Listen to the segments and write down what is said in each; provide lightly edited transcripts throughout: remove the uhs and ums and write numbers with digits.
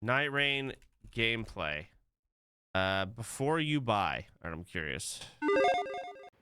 Nightreign gameplay. Before you buy. All right, I'm curious.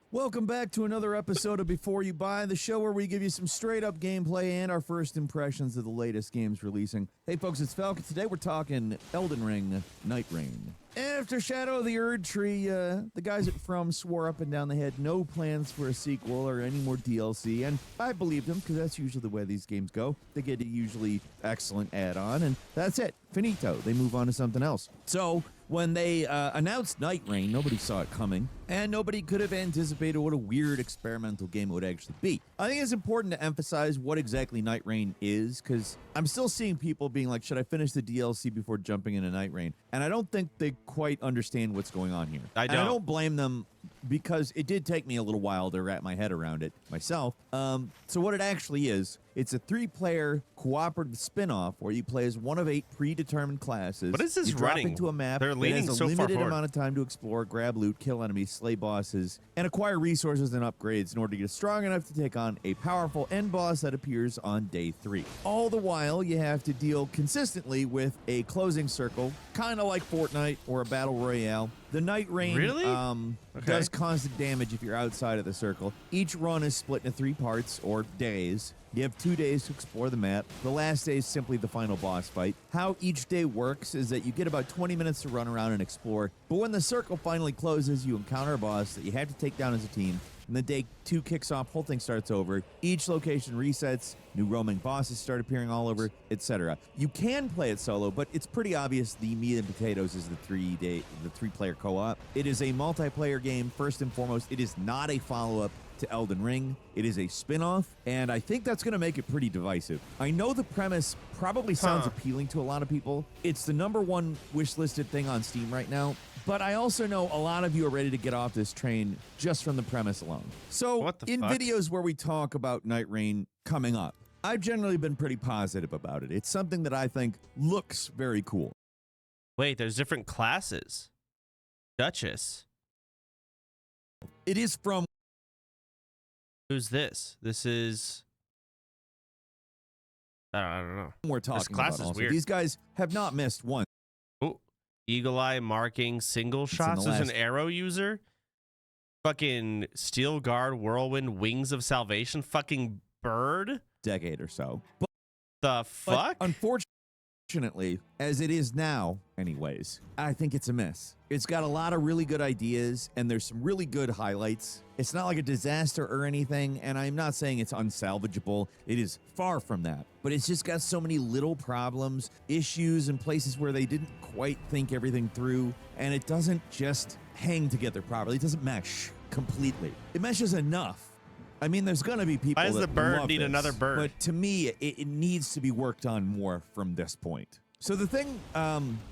Welcome back to another episode of Before You Buy, the show where we give you some straight-up gameplay and our first impressions of the latest games releasing. Hey folks, it's Falcon. Today we're talking Elden Ring, Nightreign. After Shadow of the Erd Tree, the guys at From swore up and down they had no plans for a sequel or any more DLC, and I believed them because that's usually the way these games go. They get a usually excellent add-on, and that's it. Finito. They move on to something else. So, when they announced Nightreign, nobody saw it coming, and nobody could have anticipated what a weird experimental game it would actually be. I think it's important to emphasize what exactly Nightreign is, because I'm still seeing people being like, should I finish the DLC before jumping into Nightreign? And I don't think they quite understand what's going on here. I don't blame them, because it did take me a little while to wrap my head around it myself. So what it actually is, it's a 3-player cooperative spin-off where you play as one of 8 predetermined classes. What is this you drop running? into a map They're leaning that has a so far limited forward. amount of time to explore, grab loot, kill enemies, slay bosses, and acquire resources and upgrades in order to get strong enough to take on a powerful end boss that appears on day 3. All the while, you have to deal consistently with a closing circle, kind of like Fortnite or a Battle Royale. The Nightreign Really? does constant damage if you're outside of the circle. Each run is split into 3 parts, or days. You have 2 days to explore the map. The last day is simply the final boss fight. How each day works is that you get about 20 minutes to run around and explore, but when the circle finally closes, you encounter a boss that you have to take down as a team. And then day 2 kicks off, whole thing starts over. Each location resets, new roaming bosses start appearing all over, etc. You can play it solo, but it's pretty obvious the meat and potatoes is the 3-player co-op. It is a multiplayer game, first and foremost. It is not a follow-up to Elden Ring. It is a spin-off, and I think that's going to make it pretty divisive. I know the premise probably sounds appealing to a lot of people. It's the #1 wish-listed thing on Steam right now, but I also know a lot of you are ready to get off this train just from the premise alone. So, in videos where we talk about Nightreign coming up, I've generally been pretty positive about it. It's something that I think looks very cool. Wait, there's different classes. Duchess. It is from... Who's this? This is... I don't know. We're talking this class about is also. weird. These guys have not missed one. Oh, Eagle Eye marking single shots. There's an arrow user. Fucking Steel Guard, Whirlwind, Wings of Salvation. Fucking bird. Decade or so. The fuck? But unfortunately, as it is now, anyways, I think it's a miss. It's got a lot of really good ideas, and there's some really good highlights. It's not like a disaster or anything, and I'm not saying it's unsalvageable. It is far from that. But it's just got so many little problems, issues, and places where they didn't quite think everything through, and it doesn't just hang together properly. It doesn't mesh completely. It meshes enough. I mean, there's going to be people Why does that the bird love need this, another bird? But to me, it needs to be worked on more from this point. So the thing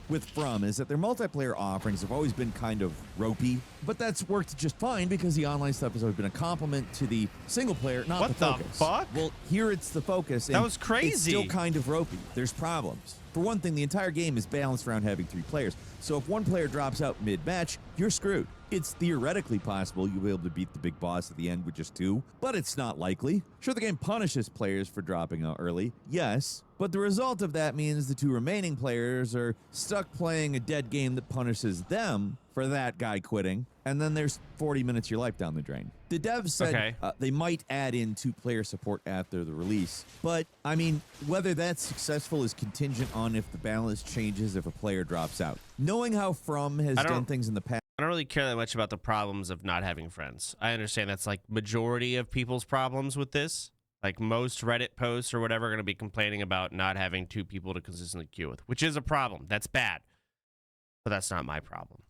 with From is that their multiplayer offerings have always been kind of ropey, but that's worked just fine because the online stuff has always been a complement to the single player, not the focus. What the fuck? Well, here it's the focus. That was crazy. It's still kind of ropey. There's problems. For one thing, the entire game is balanced around having 3 players. So if one player drops out mid-match, you're screwed. It's theoretically possible you'll be able to beat the big boss at the end with just 2, but it's not likely. Sure, the game punishes players for dropping out early, yes, but the result of that means the 2 remaining players are stuck playing a dead game that punishes them for that guy quitting, and then there's 40 minutes of your life down the drain. The devs said they might add in 2-player support after the release, but, I mean, whether that's successful is contingent on if the balance changes if a player drops out. Knowing how From has done things in the past, I don't really care that much about the problems of not having friends. I understand that's like majority of people's problems with this. Like most Reddit posts or whatever are going to be complaining about not having 2 people to consistently queue with, which is a problem. That's bad. But that's not my problem.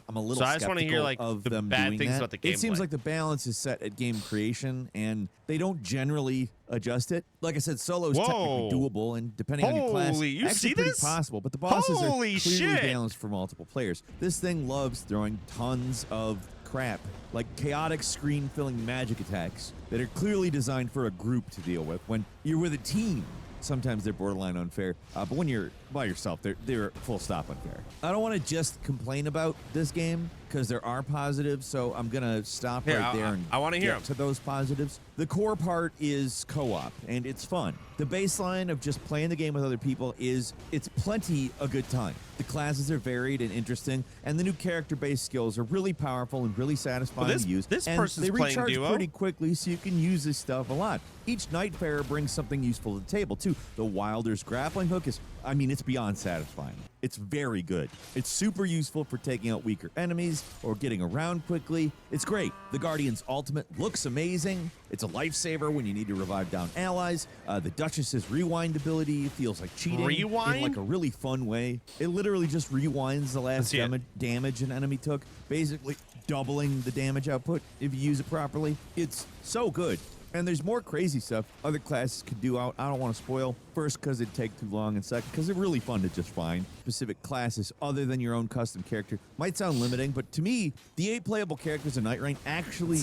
I'm a little so I just want to hear like of the them bad doing things that. about the gameplay. It seems like the balance is set at game creation, and they don't generally adjust it. Like I said, solo is technically doable, and depending on your class, you actually see pretty this? possible. But the bosses are clearly shit. balanced for multiple players. This thing loves throwing tons of crap, like chaotic screen-filling magic attacks that are clearly designed for a group to deal with. When you're with a team, sometimes they're borderline unfair. But when you're by yourself. They're full stop unfair. I don't want to just complain about this game because there are positives, so I'm gonna stop right there and I want to hear get to those positives. The core part is co-op, and it's fun. The baseline of just playing the game with other people it's plenty a good time. The classes are varied and interesting, and the new character-based skills are really powerful and really satisfying to use. This and person's they playing recharge duo? pretty quickly, so you can use this stuff a lot. Each Nightfarer brings something useful to the table, too. The Wilder's grappling hook is, it's beyond satisfying. It's very good. It's super useful for taking out weaker enemies or getting around quickly. It's great. The Guardian's ultimate looks amazing. It's a lifesaver when you need to revive down allies. The Duchess's rewind ability feels like cheating Rewind? in like a really fun way. It literally just rewinds the last damage an enemy took, basically doubling the damage output if you use it properly. It's so good. And there's more crazy stuff other classes could do out. I don't want to spoil. First, because it'd take too long, and second, because they're really fun to just find. Specific classes other than your own custom character might sound limiting, but to me, the 8 playable characters in Nightreign actually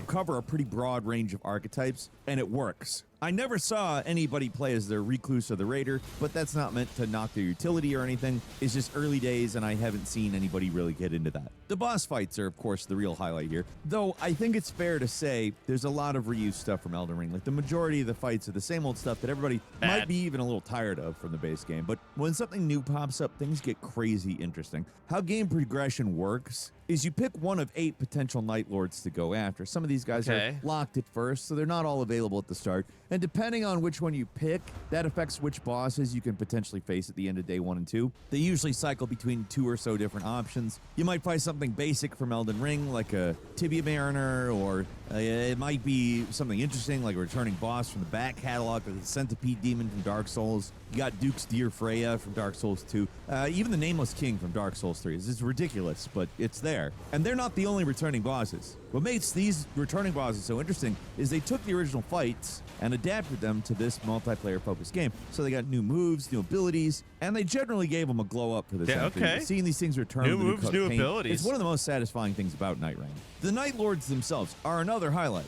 cover a pretty broad range of archetypes, and it works. I never saw anybody play as the Recluse or the Raider, but that's not meant to knock their utility or anything. It's just early days, and I haven't seen anybody really get into that. The boss fights are, of course, the real highlight here, though I think it's fair to say there's a lot of reused stuff from Elden Ring. Like, the majority of the fights are the same old stuff that everybody might be even a little tired of from the base game, but when something new pops up, things get crazy interesting. How game progression works is you pick one of 8 potential Night Lords to go after. Some of these guys are locked at first, so they're not all available at the start. And depending on which one you pick, that affects which bosses you can potentially face at the end of day 1 and 2. They usually cycle between 2 or so different options. You might find something basic from Elden Ring, like a Tibia Mariner, or it might be something interesting, like a returning boss from the back catalog, or the Centipede Demon from Dark Souls. You got Duke's Dear Freya from Dark Souls 2. Even the Nameless King from Dark Souls 3. It's ridiculous, but it's there. And they're not the only returning bosses. What makes these returning bosses so interesting is they took the original fights and adapted them to this multiplayer-focused game. So they got new moves, new abilities, and they generally gave them a glow-up for this. Seeing these things return new to moves, new abilities. It's one of the most satisfying things about Nightreign. The Night Lords themselves are another highlight.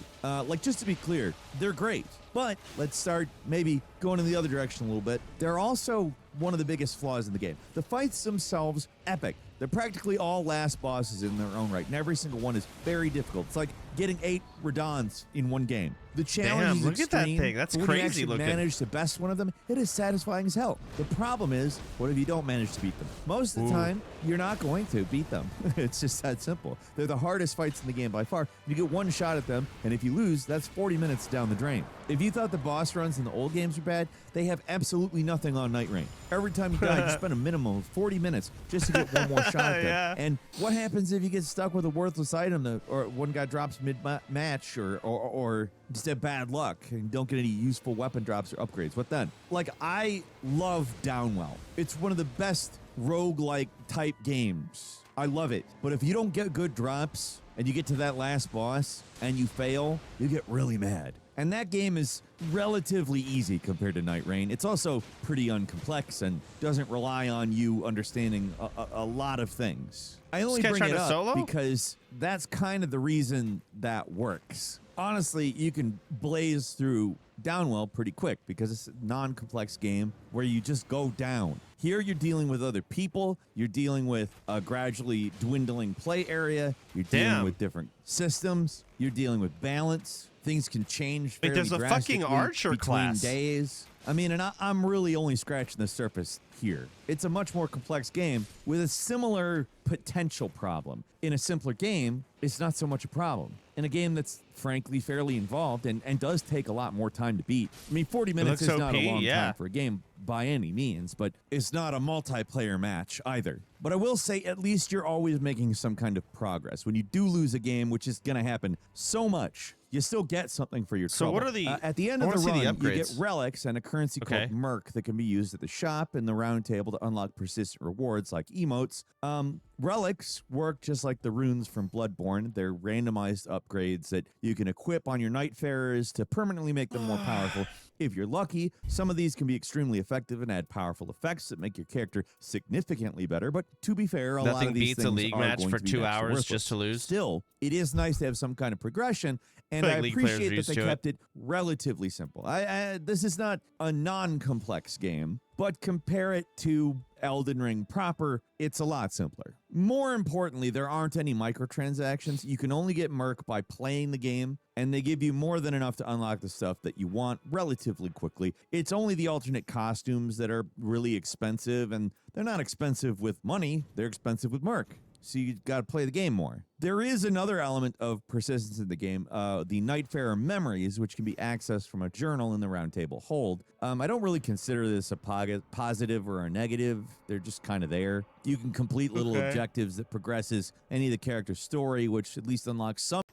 Just to be clear, they're great. But let's start maybe going in the other direction a little bit. They're also one of the biggest flaws in the game. The fights themselves, epic. They're practically all last bosses in their own right, and every single one is very difficult. It's like getting 8 Radons in one game. The challenge is look at that extreme. thing. That's When crazy you actually looking. manage to best one of them, it is satisfying as hell. The problem is, what if you don't manage to beat them? Most of the time, you're not going to beat them. It's just that simple. They're the hardest fights in the game by far. You get one shot at them, and if you lose, that's 40 minutes down the drain. If you thought the boss runs in the old games were bad, they have absolutely nothing on Nightreign. Every time you die, you spend a minimum of 40 minutes just to get one more shot at them. And what happens if you get stuck with a worthless item or one guy drops mid-match or just have bad luck and don't get any useful weapon drops or upgrades? What then? Like, I love Downwell. It's one of the best roguelike type games. I love it. But if you don't get good drops and you get to that last boss and you fail, you get really mad. And that game is relatively easy compared to Nightreign. It's also pretty uncomplex and doesn't rely on you understanding a lot of things. I only bring it up because that's kind of the reason that works. Honestly, you can blaze through Downwell pretty quick because it's a non-complex game where you just go down. Here you're dealing with other people, you're dealing with a gradually dwindling play area, you're dealing with different systems, you're dealing with balance. Things can change fairly there's a fucking archer between class. days. I mean, and I'm really only scratching the surface here. It's a much more complex game with a similar potential problem. In a simpler game, it's not so much a problem. In a game that's frankly fairly involved and does take a lot more time to beat. I mean, 40 minutes is not a long time for a game by any means, but it's not a multiplayer match either. But I will say, at least you're always making some kind of progress. When you do lose a game, which is going to happen so much, you still get something for your trouble. So what are the at the end of the run, you get upgrades. relics and a currency called Merc that can be used at the shop and the round table to unlock persistent rewards like emotes. Relics work just like the runes from Bloodborne. They're randomized upgrades that you can equip on your Nightfarers to permanently make them more powerful. If you're lucky, some of these can be extremely effective and add powerful effects that make your character significantly better, but to be fair, a lot Nothing of these beats things a league are match going for to be 2 next to hours worthless. just to lose. Still, it is nice to have some kind of progression, and feel I like league players are appreciate that used they to it. kept it relatively simple. This is not a non-complex game, but compare it to Elden Ring proper, it's a lot simpler. More importantly, there aren't any microtransactions. You can only get Merc by playing the game, and they give you more than enough to unlock the stuff that you want relatively quickly. It's only the alternate costumes that are really expensive, and they're not expensive with money, they're expensive with Merc. So you got to play the game more. There is another element of persistence in the game, the Nightfarer memories, which can be accessed from a journal in the Round Table Hold. I don't really consider this a positive or a negative. They're just kind of there. You can complete little objectives that progresses any of the character's story, which at least unlocks some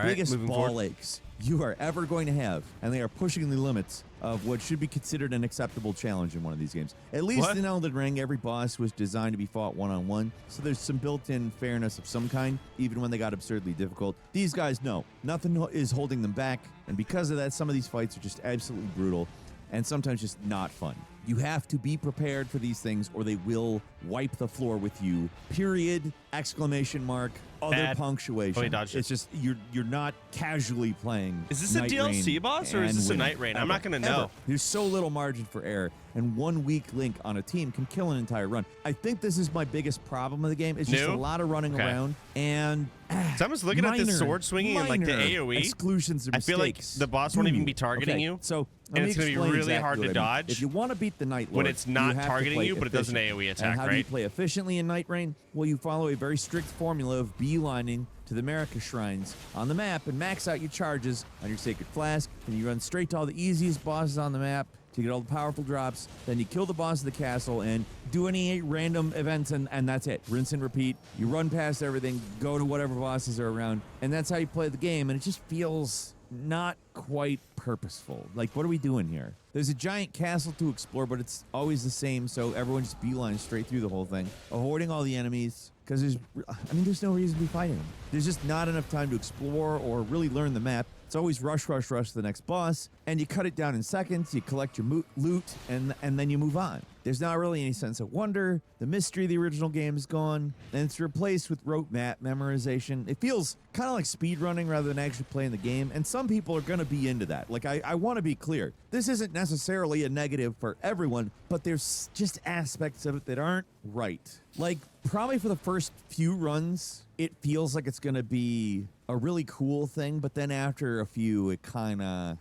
biggest ball aches you are ever going to have, and they are pushing the limits of what should be considered an acceptable challenge in one of these games. At least in Elden Ring, every boss was designed to be fought one-on-one, so there's some built-in fairness of some kind, even when they got absurdly difficult. These guys, no. Nothing is holding them back, and because of that, some of these fights are just absolutely brutal, and sometimes just not fun. You have to be prepared for these things, or they will wipe the floor with you. Period, exclamation mark, other punctuation. Oh, he dodged it. It's just, you're not casually playing. Is this a DLC boss, or is this a Nightreign? I'm not going to know. There's so little margin for error, and one weak link on a team can kill an entire run. I think this is my biggest problem with the game. It's just a lot of running around, and so I'm just looking at this sword swinging and like the AoE. Exclusions and I feel like the boss won't even be targeting you. So and it's going to be really hard to dodge. If you want to beat the Night Lord, when it's not targeting you, but it does an AoE attack, and how do you play efficiently in Nightreign? Well, you follow a very strict formula of beelining to the America shrines on the map and max out your charges on your Sacred Flask, and you run straight to all the easiest bosses on the map to get all the powerful drops. Then you kill the boss of the castle and do any random events, and that's it. Rinse and repeat. You run past everything, go to whatever bosses are around, and that's how you play the game, and it just feels not quite purposeful. Like, what are we doing here? There's a giant castle to explore, but it's always the same, so everyone just beelines straight through the whole thing, avoiding all the enemies, because there's no reason to be fighting them. There's just not enough time to explore or really learn the map. It's always rush, rush, rush to the next boss, and you cut it down in seconds, you collect your loot, and then you move on. There's not really any sense of wonder. The mystery of the original game is gone, and it's replaced with rote map memorization. It feels kind of like speedrunning rather than actually playing the game, and some people are going to be into that. Like, I want to be clear. This isn't necessarily a negative for everyone, but there's just aspects of it that aren't right. Like, probably for the first few runs, it feels like it's going to be a really cool thing, but then after a few, it kind of,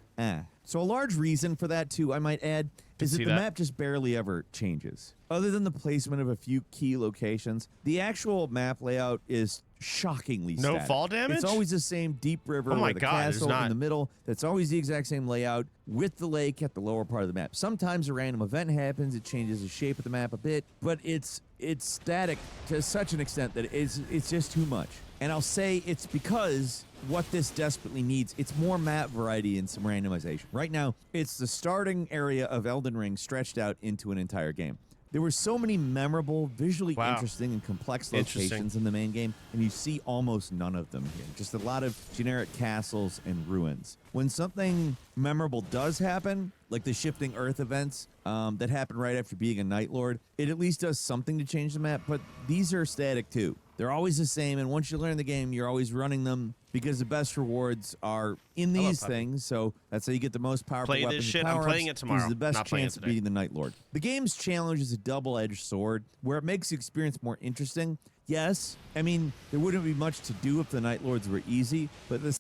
So a large reason for that, too, I might add, is that the map just barely ever changes. Other than the placement of a few key locations, the actual map layout is shockingly static. No fall damage? It's always the same deep river with the castle in the middle. That's always the exact same layout with the lake at the lower part of the map. Sometimes a random event happens, it changes the shape of the map a bit, but it's static to such an extent that it's just too much. And I'll say it's because what this desperately needs, it's more map variety and some randomization. Right now, it's the starting area of Elden Ring stretched out into an entire game. There were so many memorable, visually interesting, and complex locations in the main game, and you see almost none of them here. Just a lot of generic castles and ruins. When something memorable does happen, like the shifting Earth events that happen right after being a Night Lord, it at least does something to change the map, but these are static too. They're always the same, and once you learn the game, you're always running them because the best rewards are in these things, so that's how you get the most powerful weapons and power-ups. I'm playing it tomorrow. The best chance of beating the Night Lord. The game's challenge is a double-edged sword, where it makes the experience more interesting. Yes, I mean, there wouldn't be much to do if the Night Lords were easy, but this...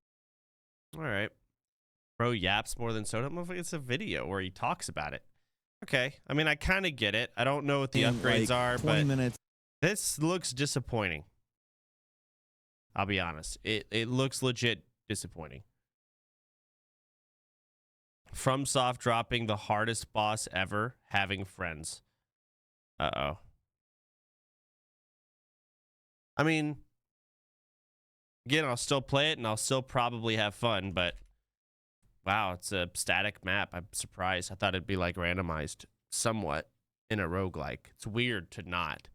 All right. Bro yaps more than soda. It's a video where he talks about it. Okay. I mean, I kind of get it. I don't know what the upgrades are, 20 but minutes. This looks disappointing. I'll be honest. It looks legit disappointing. FromSoft dropping the hardest boss ever, having friends. Uh-oh. I mean, again, I'll still play it and I'll still probably have fun, but wow, it's a static map. I'm surprised. I thought it'd be like randomized somewhat in a roguelike. It's weird to not.